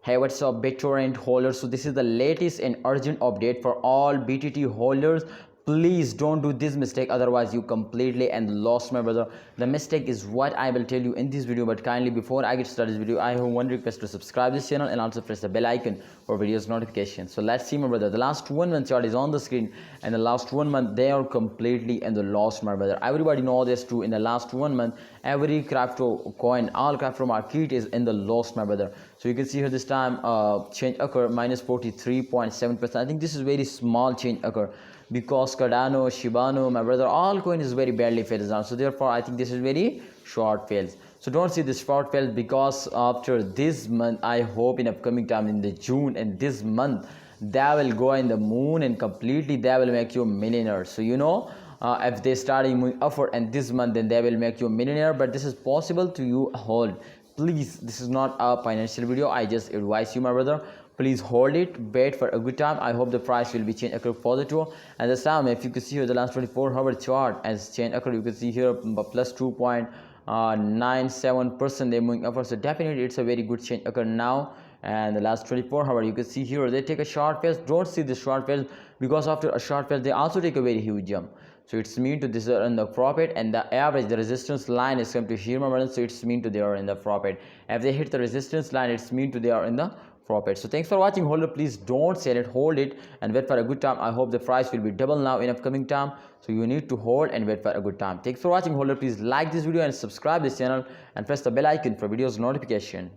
Hey, what's up, Bittorrent holders? So this is the latest and urgent update for all BTT holders. Please don't do this mistake, otherwise you completely and lost, my brother. The mistake is what I will tell you in this video, but kindly before I get started this video, I have one request to subscribe this channel and also press the bell icon for videos notification. So let's see, my brother. The last 1 month chart is on the screen, and the last 1 month they are completely in the lost, my brother. Everybody know this too. In the last 1 month, every crypto coin, all crypto market is in the lost, my brother. So you can see here this time change occur minus 43.7%. I think this is very small change occur, because Cardano, Shibano, my brother, all coin is very badly fails down. So therefore I think this is very short fails. So don't see this short fails, because after this month, I hope in upcoming time in the June and this month, they will go in the moon and completely they will make you a millionaire. So if they start moving upward and this month, then they will make you a millionaire. But this is possible to you hold. Please, this is not a financial video. I just advise you, my brother, please hold it, wait for a good time. I hope the price will be change occur positive. And this time, if you can see here the last 24-hour chart as change occur, you can see here plus 2.97% they're moving upward. So definitely it's a very good change occur now. And the last 24-hour, you can see here they take a short phase. Don't see the short phase, because after a short phase they also take a very huge jump. So it's mean to this are in the profit, and the average, the resistance line is come to here, my brother. So it's mean to they are in the profit. If they hit the resistance line, it's mean to they are in the profit. So thanks for watching, holder. Please don't sell it, hold it and wait for a good time. I hope the price will be double now in upcoming time. So you need to hold and wait for a good time. Thanks for watching, holder. Please like this video and subscribe this channel and press the bell icon for videos notification.